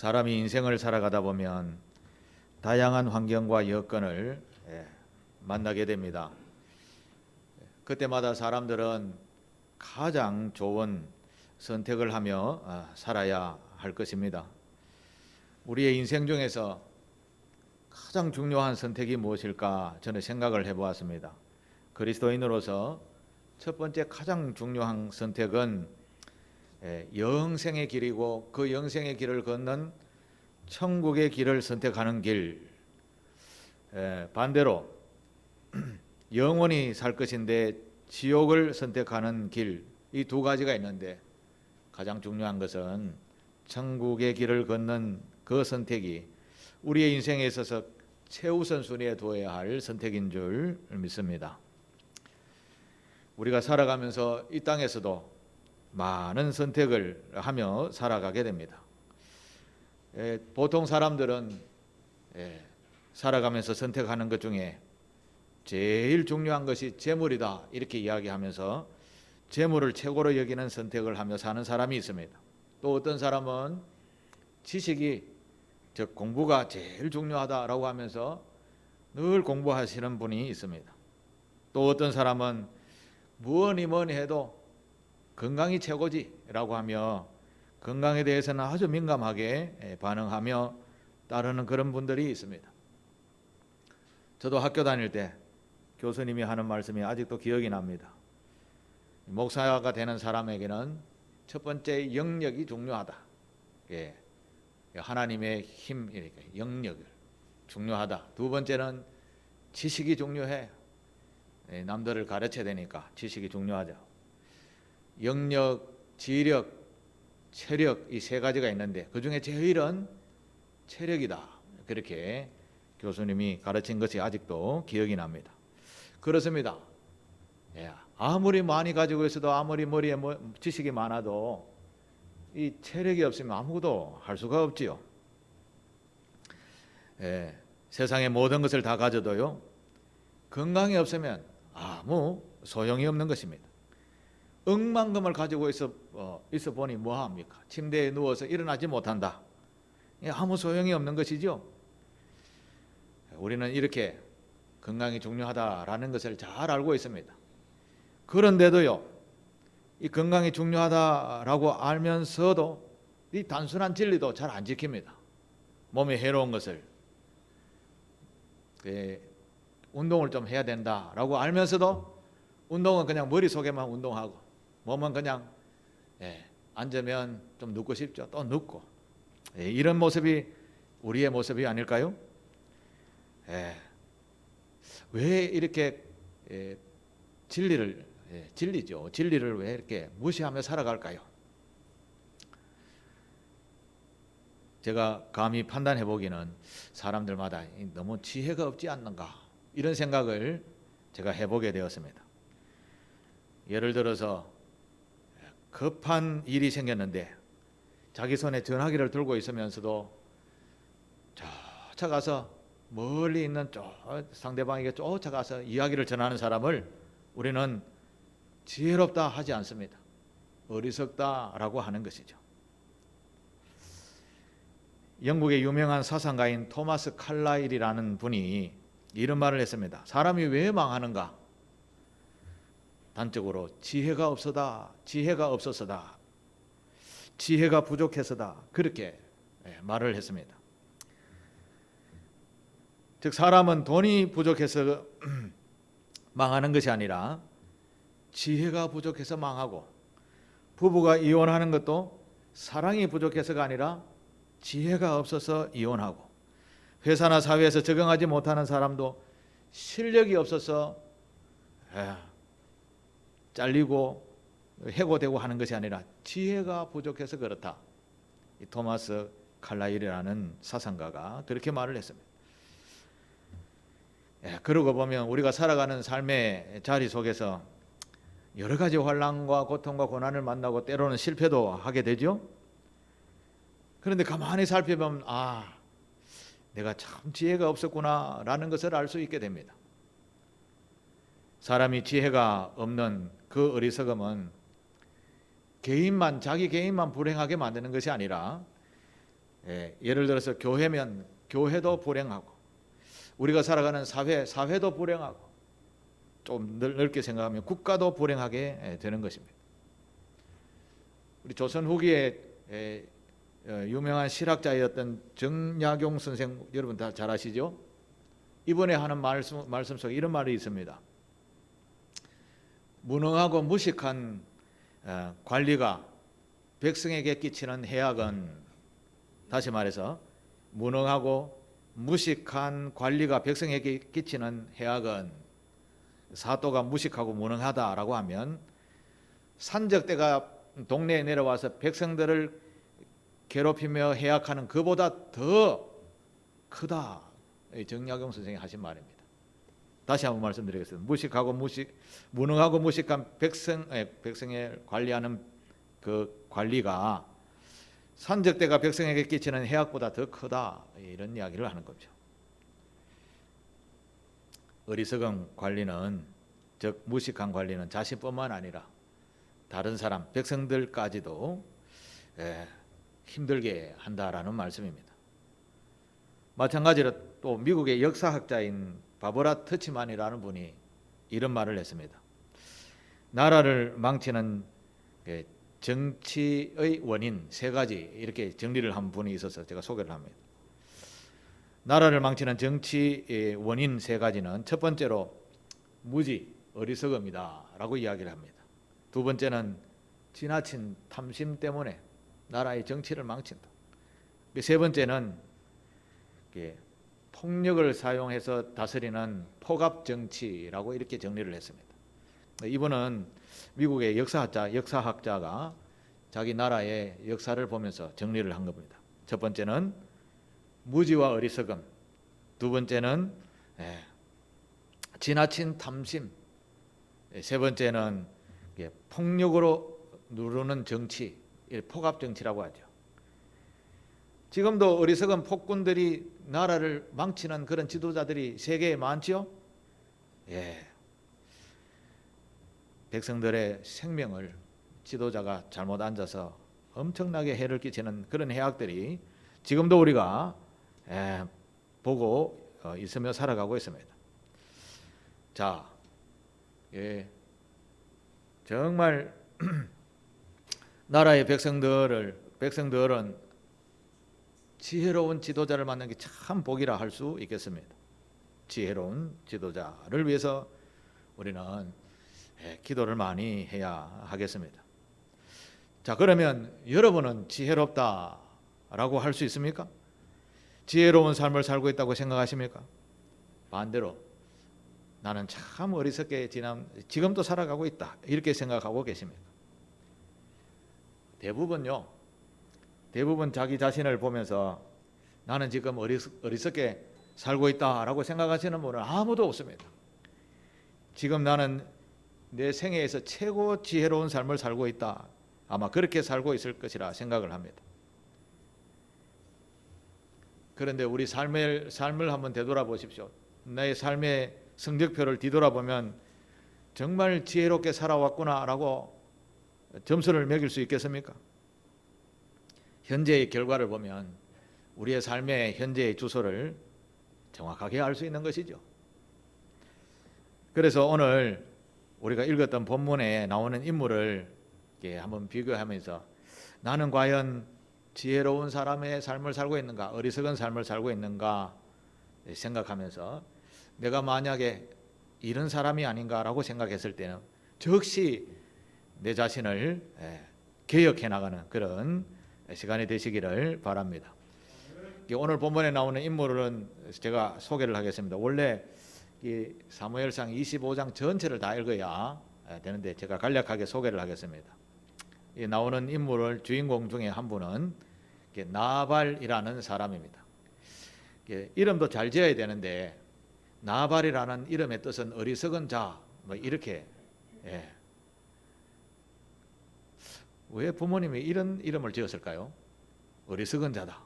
사람이 인생을 살아가다 보면 다양한 환경과 여건을 만나게 됩니다. 그때마다 사람들은 가장 좋은 선택을 하며 살아야 할 것입니다. 우리의 인생 중에서 가장 중요한 선택이 무엇일까 저는 생각을 해보았습니다. 그리스도인으로서 첫 번째 가장 중요한 선택은 영생의 길이고 그 영생의 길을 걷는 천국의 길을 선택하는 길, 반대로 영원히 살 것인데 지옥을 선택하는 길, 이 두 가지가 있는데 가장 중요한 것은 천국의 길을 걷는 그 선택이 우리의 인생에 있어서 최우선 순위에 두어야 할 선택인 줄 믿습니다. 우리가 살아가면서 이 땅에서도 많은 선택을 하며 살아가게 됩니다. 보통 사람들은 살아가면서 선택하는 것 중에 제일 중요한 것이 재물이다 이렇게 이야기하면서 재물을 최고로 여기는 선택을 하며 사는 사람이 있습니다. 또 어떤 사람은 지식이, 즉 공부가 제일 중요하다라고 하면서 늘 공부하시는 분이 있습니다. 또 어떤 사람은 뭐니 해도 건강이 최고지라고 하며 건강에 대해서는 아주 민감하게 반응하며 따르는 그런 분들이 있습니다. 저도 학교 다닐 때 교수님이 하는 말씀이 아직도 기억이 납니다. 목사가 되는 사람에게는 첫 번째 영역이 중요하다. 하나님의 힘, 영역을 중요하다. 두 번째는 지식이 중요해. 남들을 가르쳐야 되니까 지식이 중요하죠. 영역, 지력, 체력 이 세 가지가 있는데 그 중에 제일은 체력이다. 그렇게 교수님이 가르친 것이 아직도 기억이 납니다. 그렇습니다. 아무리 많이 가지고 있어도 아무리 머리에 지식이 많아도 이 체력이 없으면 아무것도 할 수가 없지요. 세상의 모든 것을 다 가져도요 건강이 없으면 아무 소용이 없는 것입니다. 억만금을 가지고 있어 보니 뭐합니까? 침대에 누워서 일어나지 못한다. 아무 소용이 없는 것이죠. 우리는 이렇게 건강이 중요하다라는 것을 잘 알고 있습니다. 그런데도요, 이 건강이 중요하다라고 알면서도 이 단순한 진리도 잘 안 지킵니다. 몸에 해로운 것을 운동을 좀 해야 된다라고 알면서도 운동은 그냥 머릿속에만 운동하고 몸은 그냥 앉으면 좀 눕고 싶죠. 또 눕고 이런 모습이 우리의 모습이 아닐까요? 왜 이렇게 진리를 왜 이렇게 무시하며 살아갈까요? 제가 감히 판단해 보기는 사람들마다 너무 지혜가 없지 않는가 이런 생각을 제가 해보게 되었습니다. 예를 들어서 급한 일이 생겼는데 자기 손에 전화기를 들고 있으면서도 쫓아가서 멀리 있는 상대방에게 쫓아가서 이야기를 전하는 사람을 우리는 지혜롭다 하지 않습니다. 어리석다라고 하는 것이죠. 영국의 유명한 사상가인 토마스 칼라일이라는 분이 이런 말을 했습니다. 사람이 왜 망하는가? 단적으로 지혜가 없어서다. 지혜가 부족해서다. 그렇게 말을 했습니다. 즉 사람은 돈이 부족해서 망하는 것이 아니라 지혜가 부족해서 망하고, 부부가 이혼하는 것도 사랑이 부족해서가 아니라 지혜가 없어서 이혼하고, 회사나 사회에서 적응하지 못하는 사람도 실력이 없어서 잘리고 해고되고 하는 것이 아니라 지혜가 부족해서 그렇다. 이 토마스 칼라일이라는 사상가가 그렇게 말을 했습니다. 그러고 보면 우리가 살아가는 삶의 자리 속에서 여러 가지 환난과 고통과 고난을 만나고 때로는 실패도 하게 되죠. 그런데 가만히 살펴보면 내가 참 지혜가 없었구나 라는 것을 알 수 있게 됩니다. 사람이 지혜가 없는 그 어리석음은 자기 개인만 불행하게 만드는 것이 아니라 예를 들어서 교회면 교회도 불행하고, 우리가 살아가는 사회도 불행하고, 좀 넓게 생각하면 국가도 불행하게 되는 것입니다. 우리 조선 후기에 유명한 실학자였던 정약용 선생, 여러분 다 잘 아시죠? 이번에 하는 말씀 속에 이런 말이 있습니다. 무능하고 무식한 관리가 백성에게 끼치는 해악은, 다시 말해서 무능하고 무식한 관리가 백성에게 끼치는 해악은, 사또가 무식하고 무능하다라고 하면 산적대가 동네에 내려와서 백성들을 괴롭히며 해악하는 그보다 더 크다. 정약용 선생이 하신 말입니다. 다시 한번 말씀드리겠습니다. 무능하고 무식한 백성에 관리하는 그 관리가 산적대가 백성에게 끼치는 해악보다 더 크다, 이런 이야기를 하는 거죠. 어리석은 관리는, 즉 무식한 관리는 자신뿐만 아니라 다른 사람, 백성들까지도 힘들게 한다라는 말씀입니다. 마찬가지로 또 미국의 역사학자인 바버라 터치만이라는 분이 이런 말을 했습니다. 나라를 망치는 정치의 원인 3가지, 이렇게 정리를 한 분이 있어서 제가 소개를 합니다. 나라를 망치는 정치의 원인 3가지는 첫 번째로 무지, 어리석음이다 라고 이야기를 합니다. 두 번째는 지나친 탐심 때문에 나라의 정치를 망친다. 세 번째는 폭력을 사용해서 다스리는 포갑 정치라고 이렇게 정리를 했습니다. 이분은 미국의 역사학자가 자기 나라의 역사를 보면서 정리를 한 겁니다. 첫 번째는 무지와 어리석음, 두 번째는 지나친 탐심, 세 번째는 폭력으로 누르는 정치, 포갑 정치라고 하죠. 지금도 어리석은 폭군들이 나라를 망치는 그런 지도자들이 세계에 많죠. 백성들의 생명을 지도자가 잘못 앉아서 엄청나게 해를 끼치는 그런 해악들이 지금도 우리가 보고 있으며 살아가고 있습니다. 자, 정말 나라의 백성들은 지혜로운 지도자를 만나는 게 참 복이라 할 수 있겠습니다. 지혜로운 지도자를 위해서 우리는 기도를 많이 해야 하겠습니다. 자, 그러면 여러분은 지혜롭다라고 할 수 있습니까? 지혜로운 삶을 살고 있다고 생각하십니까? 반대로 나는 참 어리석게 지금도 살아가고 있다, 이렇게 생각하고 계십니까? 대부분 자기 자신을 보면서 나는 지금 어리석게 살고 있다라고 생각하시는 분은 아무도 없습니다. 지금 나는 내 생애에서 최고 지혜로운 삶을 살고 있다, 아마 그렇게 살고 있을 것이라 생각을 합니다. 그런데 우리 삶을 한번 되돌아보십시오. 나의 삶의 성적표를 뒤돌아보면 정말 지혜롭게 살아왔구나라고 점수를 매길 수 있겠습니까? 현재의 결과를 보면 우리의 삶의 현재의 주소를 정확하게 알 수 있는 것이죠. 그래서 오늘 우리가 읽었던 본문에 나오는 인물을 한번 비교하면서 나는 과연 지혜로운 사람의 삶을 살고 있는가, 어리석은 삶을 살고 있는가 생각하면서 내가 만약에 이런 사람이 아닌가라고 생각했을 때는 즉시 내 자신을 개혁해 나가는 그런 시간이 되시기를 바랍니다. 오늘 본문에 나오는 인물은 제가 소개를 하겠습니다. 원래 이 사무엘상 25장 전체를 다 읽어야 되는데 제가 간략하게 소개를 하겠습니다. 이 나오는 인물을 주인공 중에 한 분은 나발이라는 사람입니다. 이름도 잘 지어야 되는데 나발이라는 이름의 뜻은 어리석은 자, 뭐 이렇게. 왜 부모님이 이런 이름을 지었을까요? 어리석은 자다.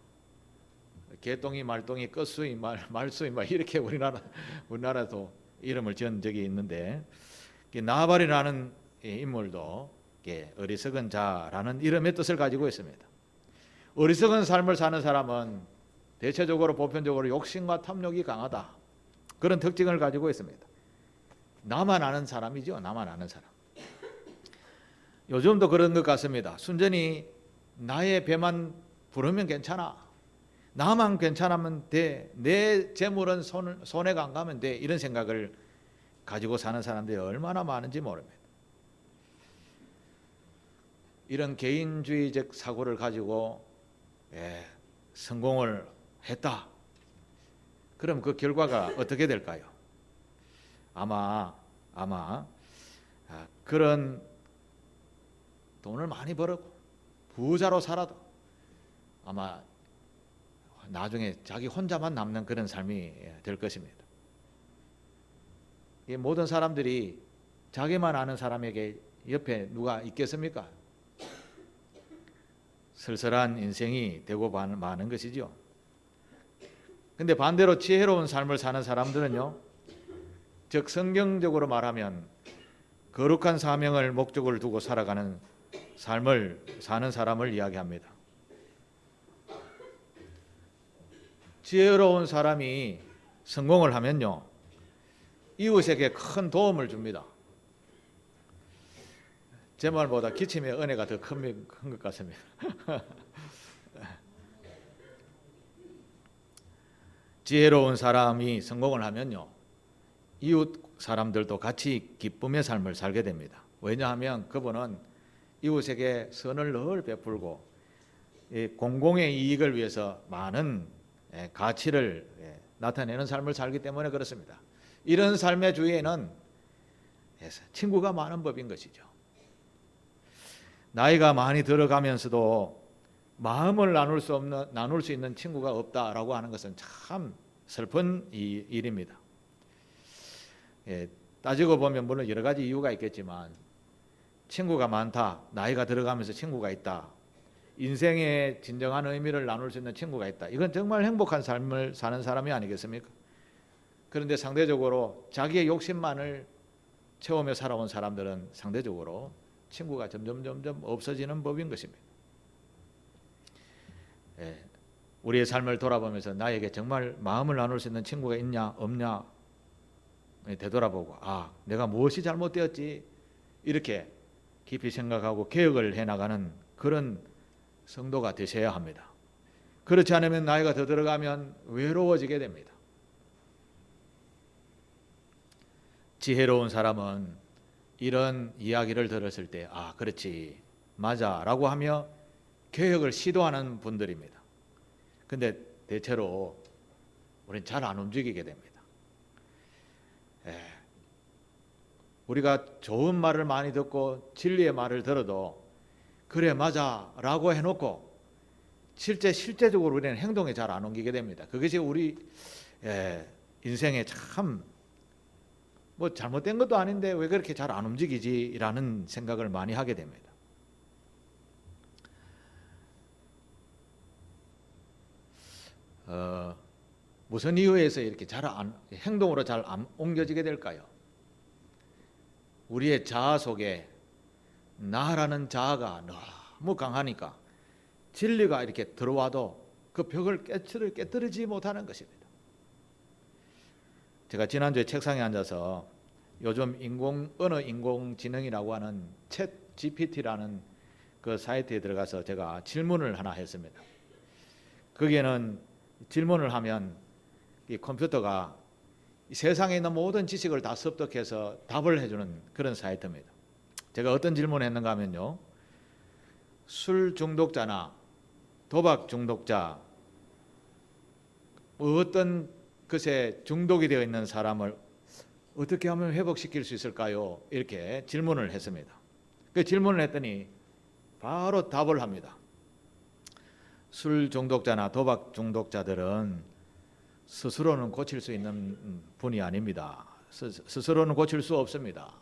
개똥이, 말똥이, 껏수이, 말수이, 이렇게 우리나라도 이름을 지은 적이 있는데, 나발이라는 인물도 어리석은 자라는 이름의 뜻을 가지고 있습니다. 어리석은 삶을 사는 사람은 대체적으로 보편적으로 욕심과 탐욕이 강하다. 그런 특징을 가지고 있습니다. 나만 아는 사람이죠. 나만 아는 사람. 요즘도 그런 것 같습니다. 순전히 나의 배만 부르면 괜찮아. 나만 괜찮으면 돼. 내 재물은 손해가 안 가면 돼. 이런 생각을 가지고 사는 사람들이 얼마나 많은지 모릅니다. 이런 개인주의적 사고를 가지고 성공을 했다. 그럼 그 결과가 어떻게 될까요? 아마 그런 돈을 많이 벌었고 부자로 살아도 아마 나중에 자기 혼자만 남는 그런 삶이 될 것입니다. 이 모든 사람들이 자기만 아는 사람에게 옆에 누가 있겠습니까? 쓸쓸한 인생이 되고 마는 것이죠. 근데 반대로 지혜로운 삶을 사는 사람들은요, 즉 성경적으로 말하면 거룩한 사명을 목적을 두고 살아가는 삶을 사는 사람을 이야기합니다. 지혜로운 사람이 성공을 하면요, 이웃에게 큰 도움을 줍니다. 제 말보다 기침의 은혜가 더 큰 것 같습니다. 지혜로운 사람이 성공을 하면요, 이웃 사람들도 같이 기쁨의 삶을 살게 됩니다. 왜냐하면 그분은 이웃에게 선을 늘 베풀고 공공의 이익을 위해서 많은 가치를 나타내는 삶을 살기 때문에 그렇습니다. 이런 삶의 주위에는 친구가 많은 법인 것이죠. 나이가 많이 들어가면서도 마음을 나눌 수 있는 친구가 없다라고 하는 것은 참 슬픈 일입니다. 따지고 보면 물론 여러 가지 이유가 있겠지만 친구가 많다, 나이가 들어가면서 친구가 있다, 인생의 진정한 의미를 나눌 수 있는 친구가 있다. 이건 정말 행복한 삶을 사는 사람이 아니겠습니까? 그런데 상대적으로 자기의 욕심만을 채우며 살아온 사람들은 상대적으로 친구가 점점 없어지는 법인 것입니다. 우리의 삶을 돌아보면서 나에게 정말 마음을 나눌 수 있는 친구가 있냐 없냐 되돌아보고, 내가 무엇이 잘못되었지, 이렇게 깊이 생각하고 개혁을 해나가는 그런 성도가 되셔야 합니다. 그렇지 않으면 나이가 더 들어가면 외로워지게 됩니다. 지혜로운 사람은 이런 이야기를 들었을 때 그렇지, 맞아 라고 하며 개혁을 시도하는 분들입니다. 근데 대체로 우리는 잘 안 움직이게 됩니다. 우리가 좋은 말을 많이 듣고 진리의 말을 들어도 그래 맞아 라고 해놓고 실제적으로 우리는 행동에 잘 안 옮기게 됩니다. 그것이 우리 인생에 참 잘못된 것도 아닌데 왜 그렇게 잘 안 움직이지 라는 생각을 많이 하게 됩니다. 무슨 이유에서 이렇게 행동으로 잘 안 옮겨지게 될까요? 우리의 자아 속에 나라는 자아가 너무 강하니까 진리가 이렇게 들어와도 그 벽을 깨뜨리지 못하는 것입니다. 제가 지난주에 책상에 앉아서 요즘 언어 인공지능이라고 하는 챗 GPT라는 그 사이트에 들어가서 제가 질문을 하나 했습니다. 거기에는 질문을 하면 이 컴퓨터가 세상에 있는 모든 지식을 다 습득해서 답을 해주는 그런 사이트입니다. 제가 어떤 질문을 했는가 하면요, 술 중독자나 도박 중독자, 어떤 것에 중독이 되어 있는 사람을 어떻게 하면 회복시킬 수 있을까요? 이렇게 질문을 했습니다. 그 질문을 했더니 바로 답을 합니다. 술 중독자나 도박 중독자들은 스스로는 고칠 수 있는 분이 아닙니다. 스스로는 고칠 수 없습니다.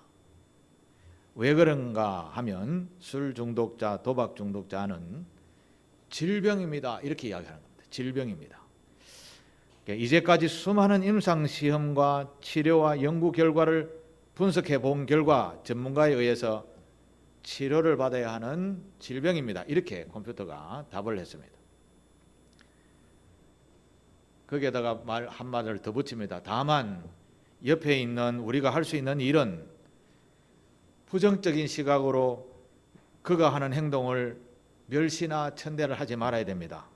왜 그런가 하면 술 중독자, 도박 중독자는 질병입니다. 이렇게 이야기하는 겁니다. 질병입니다. 이제까지 수많은 임상시험과 치료와 연구 결과를 분석해 본 결과 전문가에 의해서 치료를 받아야 하는 질병입니다. 이렇게 컴퓨터가 답을 했습니다. 거기에다가 말 한마디를 더 붙입니다. 다만 옆에 있는 우리가 할 수 있는 일은 부정적인 시각으로 그가 하는 행동을 멸시나 천대를 하지 말아야 됩니다.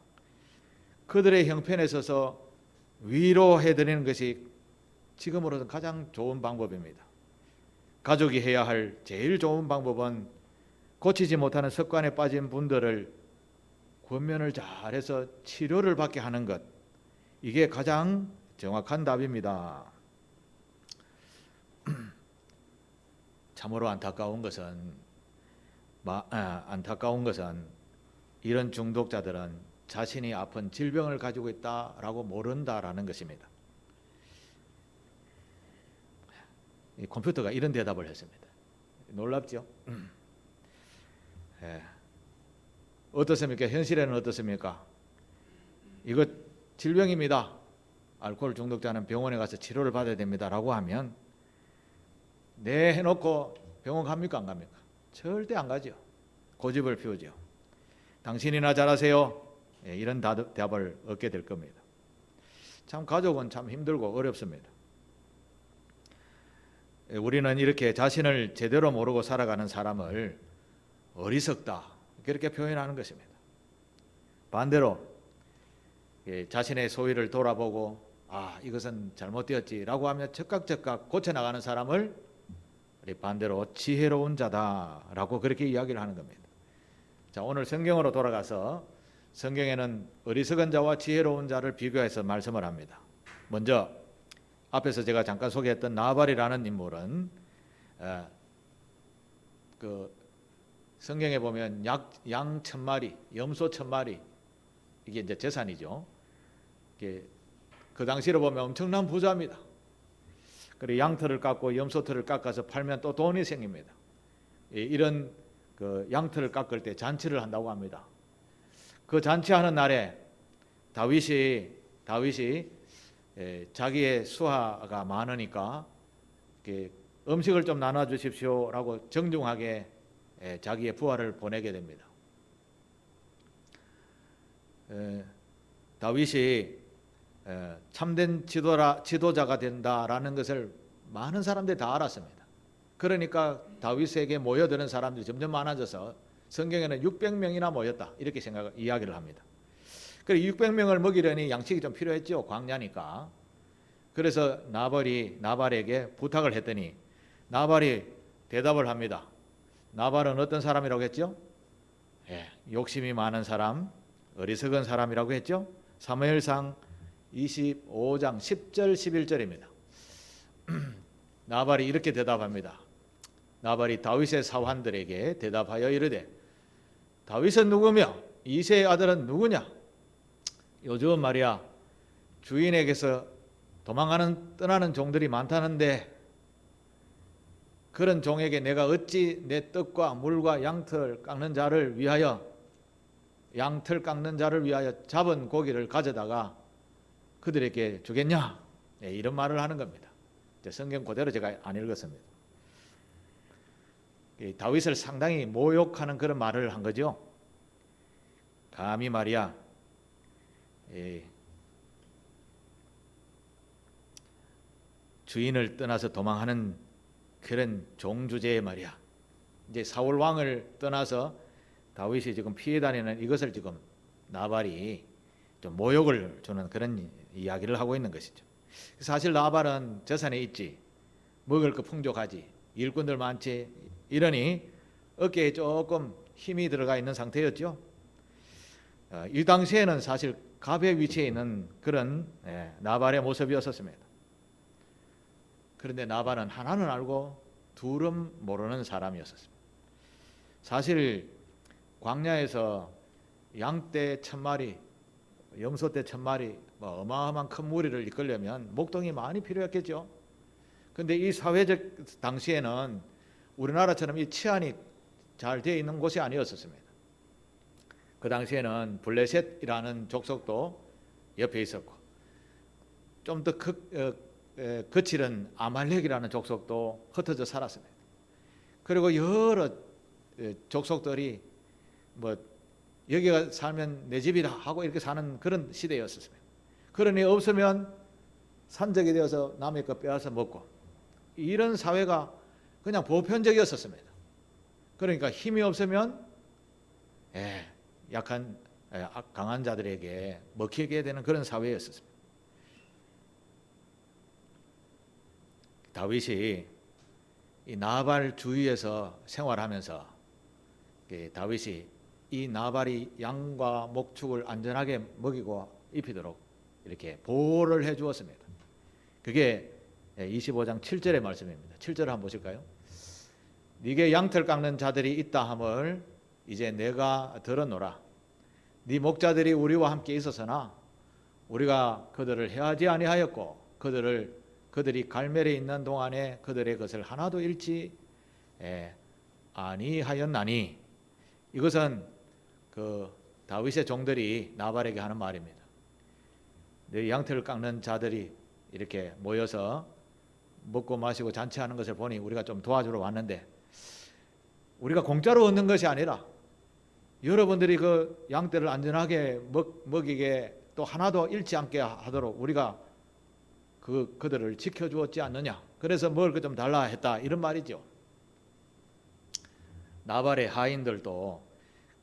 그들의 형편에 서서 위로해드리는 것이 지금으로서는 가장 좋은 방법입니다. 가족이 해야 할 제일 좋은 방법은 고치지 못하는 습관에 빠진 분들을 권면을 잘해서 치료를 받게 하는 것, 이게 가장 정확한 답입니다. 참으로 안타까운 것은 이런 중독자들은 자신이 아픈 질병을 가지고 있다라고 모른다라는 것입니다. 이 컴퓨터가 이런 대답을 했습니다. 놀랍죠? 어떻습니까? 현실에는 어떻습니까? 이거 질병입니다. 알코올 중독자는 병원에 가서 치료를 받아야 됩니다라고 하면 네 해놓고 병원 갑니까? 안 갑니까? 절대 안 가죠. 고집을 피우죠. 당신이나 잘하세요. 이런 답을 얻게 될 겁니다. 참 가족은 참 힘들고 어렵습니다. 우리는 이렇게 자신을 제대로 모르고 살아가는 사람을 어리석다 그렇게 표현하는 것입니다. 반대로 자신의 소위를 돌아보고 이것은 잘못되었지라고 하며 즉각 고쳐나가는 사람을 반대로 지혜로운 자다라고 그렇게 이야기를 하는 겁니다. 자, 오늘 성경으로 돌아가서 성경에는 어리석은 자와 지혜로운 자를 비교해서 말씀을 합니다. 먼저 앞에서 제가 잠깐 소개했던 나발이라는 인물은 그 성경에 보면 양 1000마리, 염소 1000마리 이게 이제 재산이죠. 그 당시로 보면 엄청난 부자입니다. 그리고 양털을 깎고 염소털을 깎아서 팔면 또 돈이 생깁니다. 이런 그 양털을 깎을 때 잔치를 한다고 합니다. 그 잔치하는 날에 다윗이 자기의 수하가 많으니까 음식을 좀 나눠주십시오라고 정중하게 자기의 부하를 보내게 됩니다. 다윗이 참된 지도자가 된다라는 것을 많은 사람들이 다 알았습니다. 그러니까 다윗에게 모여드는 사람들이 점점 많아져서 성경에는 600명이나 모였다 이렇게 이야기를 합니다. 그리고 600명을 먹이려니 양식이 좀 필요했죠. 광야니까. 그래서 나발에게 부탁을 했더니 나발이 대답을 합니다. 나발은 어떤 사람이라고 했죠? 욕심이 많은 사람, 어리석은 사람이라고 했죠. 사무엘상 25장 10절 11절입니다. 나발이 이렇게 대답합니다. 나발이 다윗의 사환들에게 대답하여 이르되 다윗은 누구며 이새의 아들은 누구냐? 요즘 말이야 주인에게서 떠나는 종들이 많다는데 그런 종에게 내가 어찌 내 떡과 물과 양털 깎는 자를 위하여 잡은 고기를 가져다가 그들에게 주겠냐? 이런 말을 하는 겁니다. 성경 그대로 제가 안 읽었습니다. 다윗을 상당히 모욕하는 그런 말을 한 거죠. 감히 말이야 주인을 떠나서 도망하는 그런 종주제에 말이야. 이제 사울 왕을 떠나서 다윗이 지금 피해 다니는 이것을 지금 나발이 좀 모욕을 주는 그런 이야기를 하고 있는 것이죠. 사실 나발은 재산이 있지, 먹을 거 풍족하지, 일꾼들 많지, 이러니 어깨에 조금 힘이 들어가 있는 상태였죠. 이 당시에는 사실 갑의 위치에 있는 그런 나발의 모습이었습니다. 그런데 나발은 하나는 알고 둘은 모르는 사람이었습니다. 사실 광야에서 양떼 1000마리, 염소떼 1000마리, 어마어마한 큰 무리를 이끌려면 목동이 많이 필요했겠죠. 그런데 이 사회적 당시에는 우리나라처럼 이 치안이 잘 되어 있는 곳이 아니었습니다. 그 당시에는 블레셋이라는 족속도 옆에 있었고 좀 더 거칠은 아말렉이라는 족속도 흩어져 살았습니다. 그리고 여러 족속들이 여기가 살면 내 집이다 하고 이렇게 사는 그런 시대였습니다. 그러니 없으면 산적이 되어서 남의 것 빼앗아 먹고, 이런 사회가 그냥 보편적이었었습니다. 그러니까 힘이 없으면 약한 강한 자들에게 먹히게 되는 그런 사회였었습니다. 다윗이 이 나발 주위에서 생활하면서 다윗이 이 나발이 양과 목축을 안전하게 먹이고 입히도록 이렇게 보호를 해 주었습니다. 그게 25장 7절의 말씀입니다. 7절 한번 보실까요? 네게 양털 깎는 자들이 있다 함을 이제 내가 들었노라. 네 목자들이 우리와 함께 있었으나 우리가 그들을 해하지 아니하였고 그들이 갈멜에 있는 동안에 그들의 것을 하나도 잃지 아니하였나니. 이것은 그 다윗의 종들이 나발에게 하는 말입니다. 네 양털을 깎는 자들이 이렇게 모여서 먹고 마시고 잔치하는 것을 보니 우리가 좀 도와주러 왔는데, 우리가 공짜로 얻는 것이 아니라 여러분들이 그 양떼를 안전하게 먹이게 또 하나도 잃지 않게 하도록 우리가 그들을 지켜주었지 않느냐. 그래서 먹을 것 좀 달라 했다, 이런 말이죠. 나발의 하인들도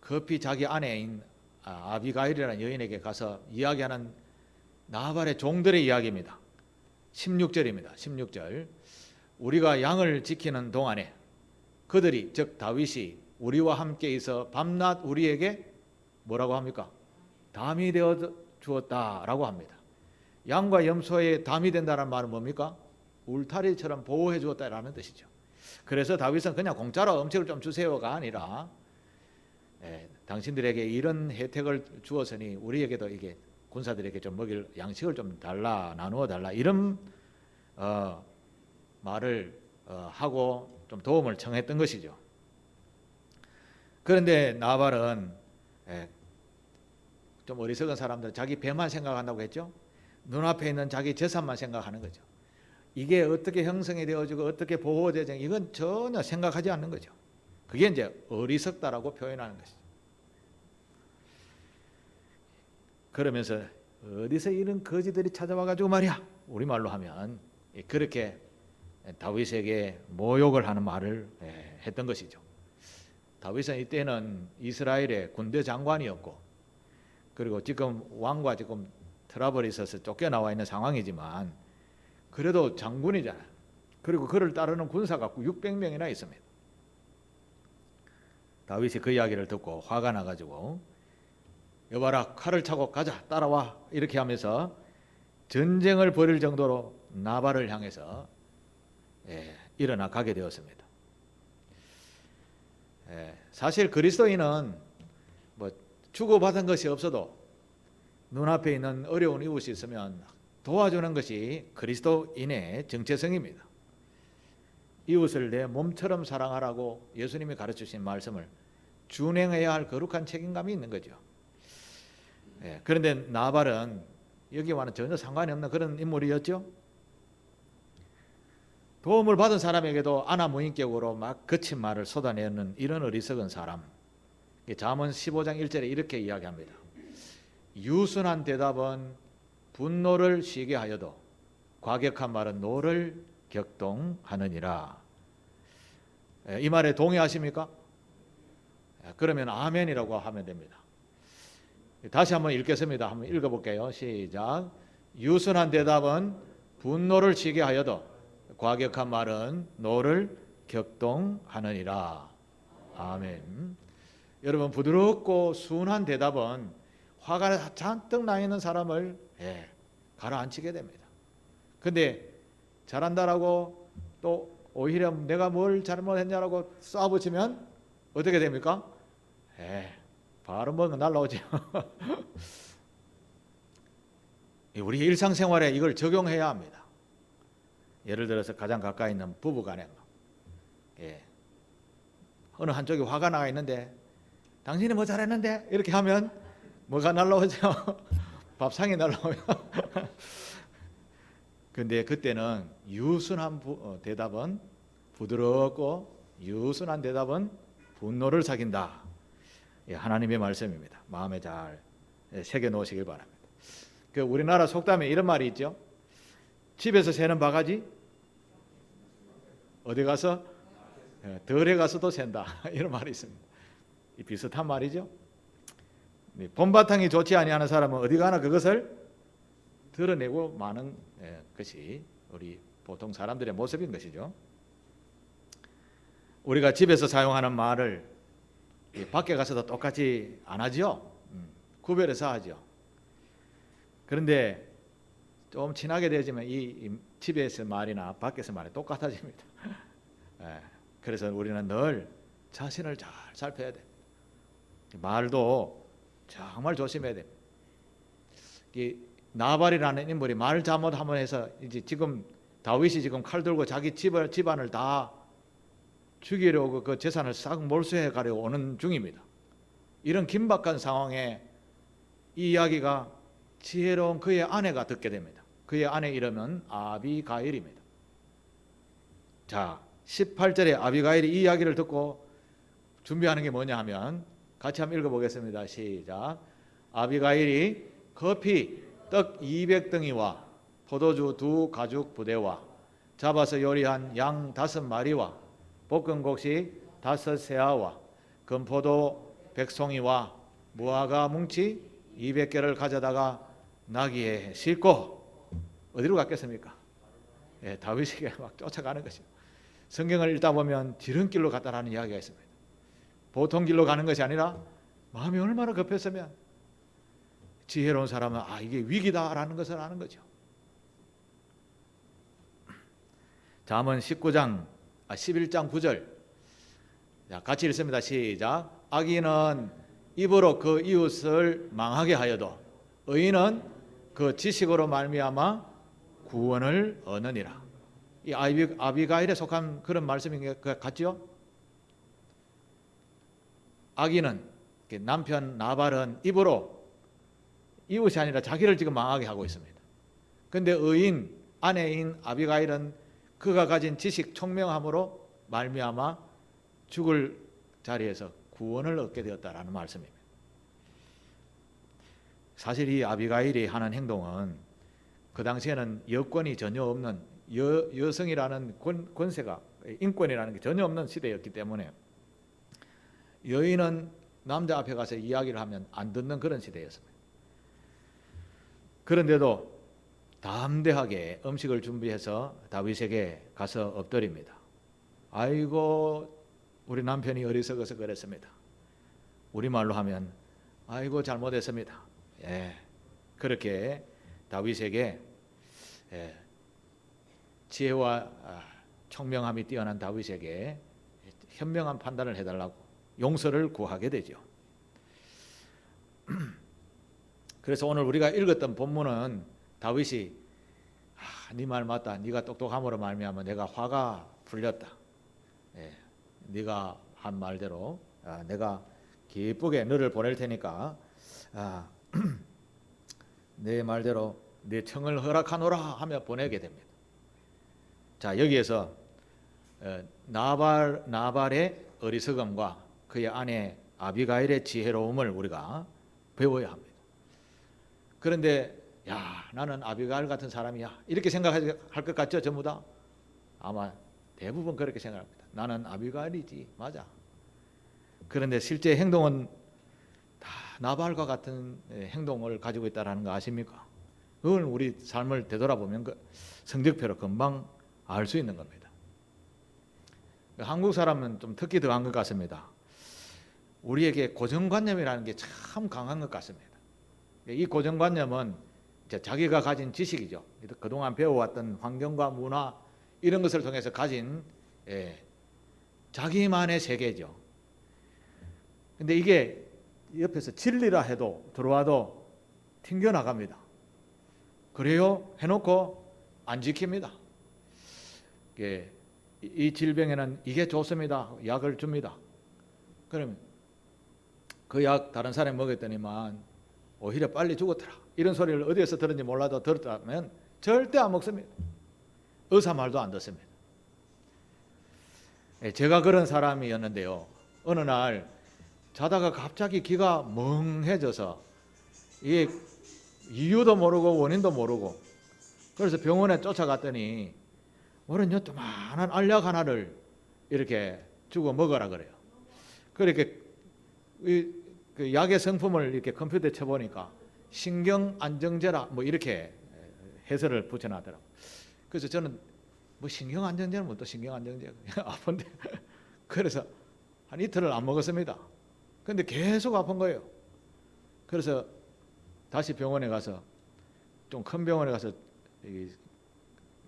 급히 자기 아내인 아비가일이라는 여인에게 가서 이야기하는 나발의 종들의 이야기입니다. 16절입니다. 16절. 우리가 양을 지키는 동안에 그들이, 즉 다윗이 우리와 함께 있어 밤낮 우리에게 뭐라고 합니까? 담이 되어 주었다라고 합니다. 양과 염소의 담이 된다는 말은 뭡니까? 울타리처럼 보호해 주었다라는 뜻이죠. 그래서 다윗은 그냥 공짜로 음식을 좀 주세요가 아니라 당신들에게 이런 혜택을 주었으니 우리에게도 이게 군사들에게 좀 먹일 양식을 좀 달라, 나누어 달라, 이런 말을 하고 좀 도움을 청했던 것이죠. 그런데 나발은 좀 어리석은 사람들, 자기 배만 생각한다고 했죠. 눈앞에 있는 자기 재산만 생각하는 거죠. 이게 어떻게 형성이 되어지고 어떻게 보호되지, 이건 전혀 생각하지 않는 거죠. 그게 이제 어리석다라고 표현하는 것이죠. 그러면서 어디서 이런 거지들이 찾아와가지고 말이야, 우리말로 하면 그렇게 다윗에게 모욕을 하는 말을 했던 것이죠. 다윗은 이때는 이스라엘의 군대 장관이었고, 그리고 지금 왕과 지금 트러블이 있어서 쫓겨나와 있는 상황이지만 그래도 장군이잖아요. 그리고 그를 따르는 군사가 600명이나 있습니다. 다윗이 그 이야기를 듣고 화가 나가지고 여봐라, 칼을 차고 가자, 따라와, 이렇게 하면서 전쟁을 벌일 정도로 나발을 향해서 일어나 가게 되었습니다. 사실 그리스도인은 뭐 주고받은 것이 없어도 눈앞에 있는 어려운 이웃이 있으면 도와주는 것이 그리스도인의 정체성입니다. 이웃을 내 몸처럼 사랑하라고 예수님이 가르치신 말씀을 준행해야 할 거룩한 책임감이 있는 거죠. 그런데 나발은 여기와는 전혀 상관이 없는 그런 인물이었죠. 도움을 받은 사람에게도 안하무인격으로 막 거친 말을 쏟아내는 이런 어리석은 사람. 잠언 15장 1절에 이렇게 이야기합니다. 유순한 대답은 분노를 쉬게 하여도 과격한 말은 노를 격동하느니라. 이 말에 동의하십니까? 그러면 아멘이라고 하면 됩니다. 다시 한번 읽겠습니다. 한번 읽어볼게요. 시작. 유순한 대답은 분노를 쉬게 하여도 과격한 말은 노를 격동하느니라. 아멘. 여러분, 부드럽고 순한 대답은 화가 잔뜩 나 있는 사람을 가라앉히게 됩니다. 근데 잘한다라고 또 오히려 내가 뭘 잘못했냐라고 쏴붙이면 어떻게 됩니까? 바로 뭔가 날라오죠. 우리 일상생활에 이걸 적용해야 합니다. 예를 들어서 가장 가까이 있는 부부간에 어느 한쪽이 화가 나가 있는데 당신이 뭐 잘했는데 이렇게 하면 뭐가 날라오죠? 밥상이 날라오요. 근데 그때는 유순한 대답은 부드럽고 유순한 대답은 분노를 사귄다. 하나님의 말씀입니다. 마음에 잘 새겨 놓으시길 바랍니다. 그 우리나라 속담에 이런 말이 있죠. 집에서 새는 바가지 어디 가서 덜에 가서도 샌다. 이런 말이 있습니다. 이 비슷한 말이죠. 본바탕이 좋지 아니하는 사람은 어디 가나 그것을 드러내고 마는 것이 우리 보통 사람들의 모습인 것이죠. 우리가 집에서 사용하는 말을 밖에 가서도 똑같이 안 하죠. 구별해서 하죠. 그런데 좀 친하게 되지만 이 집에서 말이나 밖에서 말이 똑같아집니다. 그래서 우리는 늘 자신을 잘 살펴야 돼. 말도 정말 조심해야 돼. 이 나발이라는 인물이 말 잘못하면 해서 이제 지금 다윗이 지금 칼 들고 자기 집안을 다 죽이려고 그 재산을 싹 몰수해 가려고 오는 중입니다. 이런 긴박한 상황에 이 이야기가 지혜로운 그의 아내가 듣게 됩니다. 그의 아내 이름은 아비가일입니다. 자, 18절에 아비가일이 이 이야기를 듣고 준비하는 게 뭐냐 하면 같이 한번 읽어보겠습니다. 시작. 아비가일이 커피, 떡 200덩이와 포도주 2가죽 부대와 잡아서 요리한 양 5마리와 볶은 곡식 5세아와 금포도 100송이와 무화과 뭉치 200개를 가져다가 나귀에 싣고 어디로 갔겠습니까? 다윗에게 막 쫓아가는 것이죠. 성경을 읽다 보면 지름길로 갔다라는 이야기가 있습니다. 보통 길로 가는 것이 아니라 마음이 얼마나 급했으면 지혜로운 사람은 이게 위기다라는 것을 아는 거죠. 잠언 11장 9절 같이 읽습니다. 시작. 악인은 입으로 그 이웃을 망하게 하여도 의인은 그 지식으로 말미암아 구원을 얻느니라. 이 아비가일에 속한 그런 말씀인 것 같죠? 악인은 남편 나발은 입으로 이웃이 아니라 자기를 지금 망하게 하고 있습니다. 그런데 의인 아내인 아비가일은 그가 가진 지식 총명함으로 말미암아 죽을 자리에서 구원을 얻게 되었다라는 말씀입니다. 사실 이 아비가일이 하는 행동은 그 당시에는 여권이 전혀 없는 여성이라는 권세가 인권이라는 게 전혀 없는 시대였기 때문에 여인은 남자 앞에 가서 이야기를 하면 안 듣는 그런 시대였습니다. 그런데도 담대하게 음식을 준비해서 다윗에게 가서 엎드립니다. 아이고 우리 남편이 어리석어서 그랬습니다. 우리말로 하면 아이고 잘못했습니다. 그렇게 다윗에게 지혜와 총명함이 뛰어난 다윗에게 현명한 판단을 해달라고 용서를 구하게 되죠. 그래서 오늘 우리가 읽었던 본문은 다윗이 네 말 맞다. 네가 똑똑함으로 말미암아 내가 화가 풀렸다. 네가 한 말대로 내가 기쁘게 너를 보낼 테니까 내 말대로 내 청을 허락하노라 하며 보내게 됩니다. 자, 여기에서 나발의 어리석음과 그의 아내 아비가일의 지혜로움을 우리가 배워야 합니다. 그런데 나는 아비가일 같은 사람이야 이렇게 생각할 것 같죠? 전부 다 아마 대부분 그렇게 생각합니다. 나는 아비가일이지 맞아. 그런데 실제 행동은 다 나발과 같은 행동을 가지고 있다는 거 아십니까? 그걸 우리 삶을 되돌아보면 그 성적표로 금방 알 수 있는 겁니다. 한국 사람은 좀 특히 더한 것 같습니다. 우리에게 고정관념이라는 게 참 강한 것 같습니다. 이 고정관념은 자기가 가진 지식이죠. 그동안 배워왔던 환경과 문화 이런 것을 통해서 가진 자기만의 세계죠. 근데 이게 옆에서 진리라 해도 들어와도 튕겨나갑니다. 그래요? 해놓고 안 지킵니다. 이 질병에는 이게 좋습니다. 약을 줍니다. 그러면 그 약 다른 사람이 먹었더니만 오히려 빨리 죽었더라. 이런 소리를 어디에서 들은지 몰라도 들었다면 절대 안 먹습니다. 의사 말도 안 듣습니다. 제가 그런 사람이었는데요. 어느 날 자다가 갑자기 귀가 멍해져서 이게 이유도 모르고 원인도 모르고. 그래서 병원에 쫓아갔더니 뭐는 요만한 알약 하나를 이렇게 주고 먹으라 그래요. 그렇게 그 약의 성품을 이렇게 컴퓨터에 쳐보니까 신경 안정제라 뭐 이렇게 해설을 붙여놨더라고. 그래서 저는 뭐 신경 안정제는 뭐 또 신경 안정제 아픈데 그래서 한 이틀을 안 먹었습니다. 근데 계속 아픈 거예요. 그래서 다시 병원에 가서 좀 큰 병원에 가서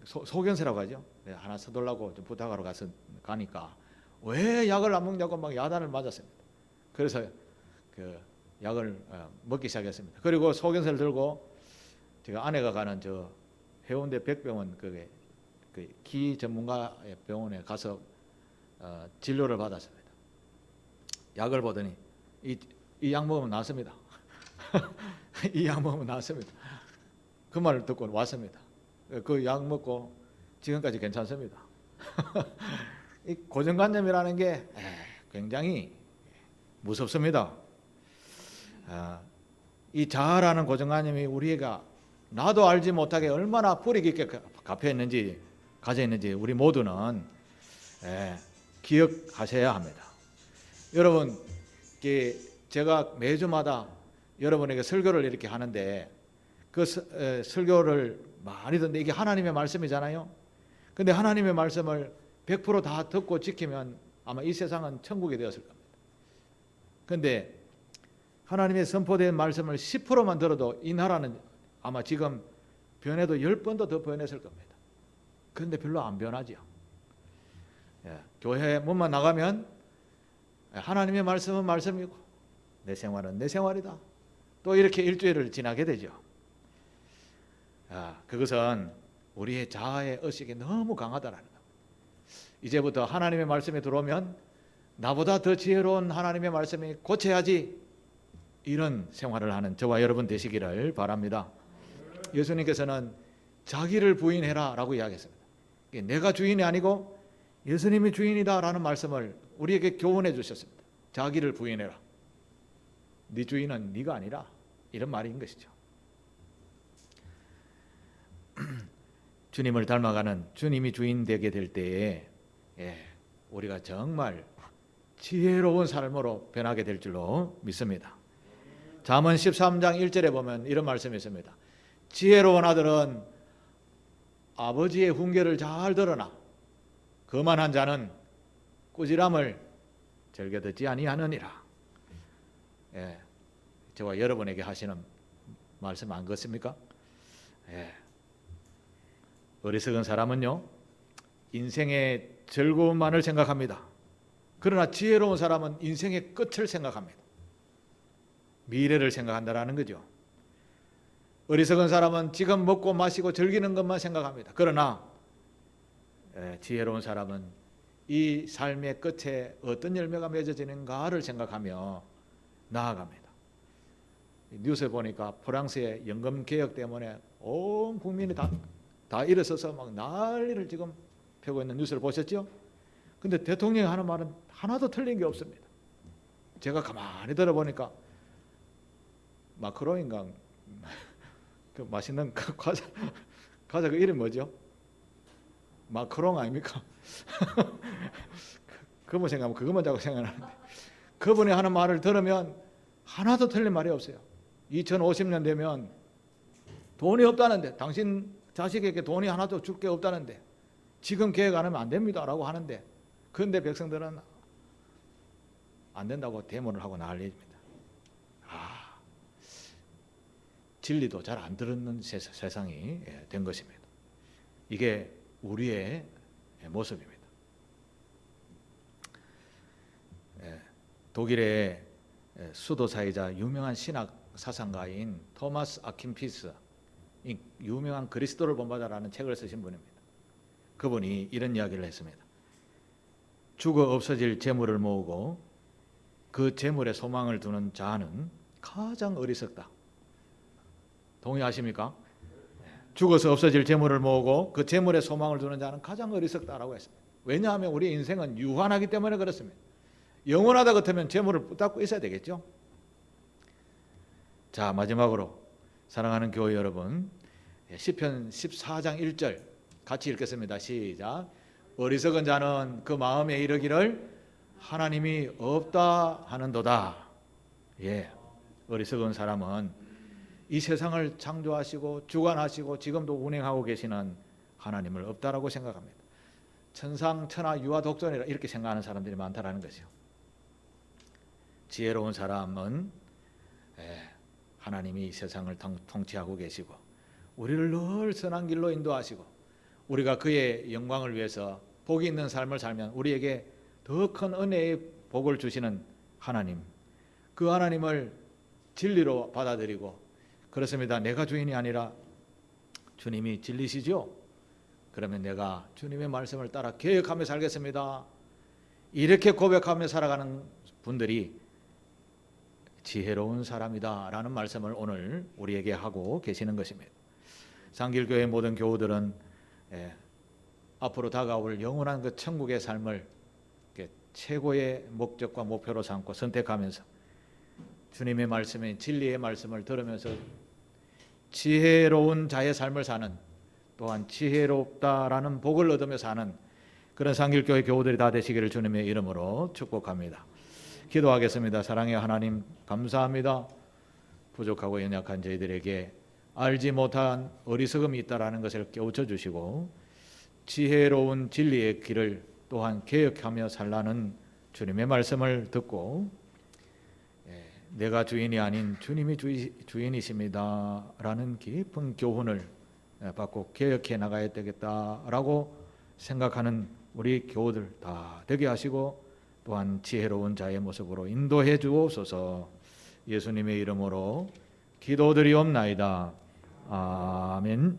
소견서라고 하죠. 하나 써달라고 좀 부탁하러 가니까 왜 약을 안 먹냐고 막 야단을 맞았습니다. 그래서 그 약을 먹기 시작했습니다. 그리고 소견서를 들고 제가 아내가 가는 저 해운대 백병원 그 기 전문가 병원에 가서 진료를 받았습니다. 약을 보더니 이 약 먹으면 낫습니다. 이 약 먹으면 낫습니다. 그 말을 듣고 왔습니다. 그 약 먹고 지금까지 괜찮습니다. 이 고정관념이라는 게 굉장히 무섭습니다. 이 자아라는 고정관념이 우리가 나도 알지 못하게 얼마나 뿌리 깊게 가져 있는지 우리 모두는 기억하셔야 합니다. 여러분, 제가 매주마다 여러분에게 설교를 이렇게 하는데 그 설교를 많이 듣는데 이게 하나님의 말씀이잖아요. 근데 하나님의 말씀을 100% 다 듣고 지키면 아마 이 세상은 천국이 되었을 겁니다. 근데 하나님의 선포된 말씀을 10%만 들어도 이 나라는 아마 지금 변해도 10번도 더 변했을 겁니다. 그런데 별로 안 변하죠. 교회 문만 나가면 하나님의 말씀은 말씀이고 내 생활은 내 생활이다. 또 이렇게 일주일을 지나게 되죠. 그것은 우리의 자아의 의식이 너무 강하다라는 겁니다. 이제부터 하나님의 말씀이 들어오면 나보다 더 지혜로운 하나님의 말씀이 고쳐야지, 이런 생활을 하는 저와 여러분 되시기를 바랍니다. 예수님께서는 자기를 부인해라 라고 이야기했습니다. 내가 주인이 아니고 예수님이 주인이다 라는 말씀을 우리에게 교훈해 주셨습니다. 자기를 부인해라. 네 주인은 네가 아니라, 이런 말인 것이죠. 주님을 닮아가는, 주님이 주인 되게 될 때에 우리가 정말 지혜로운 삶으로 변하게 될 줄로 믿습니다. 잠언 13장 1절에 보면 이런 말씀이 있습니다. 지혜로운 아들은 아버지의 훈계를 잘 들으나 거만한 자는 꾸지람을 즐겨 듣지 아니하느니라. 저와 여러분에게 하시는 말씀 안 그렇습니까? 어리석은 사람은요, 인생의 즐거움만을 생각합니다. 그러나 지혜로운 사람은 인생의 끝을 생각합니다. 미래를 생각한다라는 거죠. 어리석은 사람은 지금 먹고 마시고 즐기는 것만 생각합니다. 그러나 지혜로운 사람은 이 삶의 끝에 어떤 열매가 맺어지는가를 생각하며 나아갑니다. 뉴스에 보니까 프랑스의 연금 개혁 때문에 온 국민이 다 일어서서 막 난리를 지금 펴고 있는 뉴스를 보셨죠? 근데 대통령이 하는 말은 하나도 틀린 게 없습니다. 제가 가만히 들어보니까 마크롱인가 그 맛있는 과자 그 이름 뭐죠? 마크롱 아닙니까? 그분 생각하면 그것만 자꾸 생각나는데, 그분이 하는 말을 들으면 하나도 틀린 말이 없어요. 2050년 되면 돈이 없다는데, 당신 자식에게 돈이 하나도 줄 게 없다는데 지금 계획 안 하면 안 됩니다 라고 하는데, 그런데 백성들은 안 된다고 데모를 하고 난리입니다. 진리도 잘 안 들었는 세상이 된 것입니다. 이게 우리의 모습입니다. 독일의 수도사이자 유명한 신학 사상가인 토마스 아킨피스, 이 유명한 그리스도를 본받아라는 책을 쓰신 분입니다. 그분이 이런 이야기를 했습니다. 죽어 없어질 재물을 모으고 그 재물에 소망을 두는 자는 가장 어리석다. 동의하십니까? 죽어서 없어질 재물을 모으고 그 재물에 소망을 두는 자는 가장 어리석다라고 했습니다. 왜냐하면 우리 인생은 유한하기 때문에 그렇습니다. 영원하다 같으면 재물을 붙잡고 있어야 되겠죠. 자, 마지막으로 사랑하는 교회 여러분, 시편 14장 1절 같이 읽겠습니다. 시작. 어리석은 자는 그 마음에 이르기를 하나님이 없다 하는도다. 예, 어리석은 사람은 이 세상을 창조하시고 주관하시고 지금도 운행하고 계시는 하나님을 없다라고 생각합니다. 천상, 천하, 유아, 독존이라 이렇게 생각하는 사람들이 많다라는 것이요. 지혜로운 사람은 하나님이 이 세상을 통치하고 계시고 우리를 늘 선한 길로 인도하시고 우리가 그의 영광을 위해서 복이 있는 삶을 살면 우리에게 더 큰 은혜의 복을 주시는 하나님, 그 하나님을 진리로 받아들이고, 그렇습니다. 내가 주인이 아니라 주님이 진리시죠? 그러면 내가 주님의 말씀을 따라 계획하며 살겠습니다. 이렇게 고백하며 살아가는 분들이 지혜로운 사람이다 라는 말씀을 오늘 우리에게 하고 계시는 것입니다. 상길교회 모든 교우들은 앞으로 다가올 영원한 그 천국의 삶을 최고의 목적과 목표로 삼고 선택하면서 주님의 말씀인 진리의 말씀을 들으면서 지혜로운 자의 삶을 사는, 또한 지혜롭다라는 복을 얻으며 사는 그런 상길교회 교우들이 다 되시기를 주님의 이름으로 축복합니다. 기도하겠습니다. 사랑의 하나님, 감사합니다. 부족하고 연약한 저희들에게 알지 못한 어리석음이 있다라는 것을 깨우쳐 주시고 지혜로운 진리의 길을 또한 개혁하며 살라는 주님의 말씀을 듣고 내가 주인이 아닌 주님이 주인이십니다 라는 깊은 교훈을 받고 개혁해 나가야 되겠다라고 생각하는 우리 교우들 다 되게 하시고 또한 지혜로운 자의 모습으로 인도해 주옵소서. 예수님의 이름으로 기도드리옵나이다. 아멘.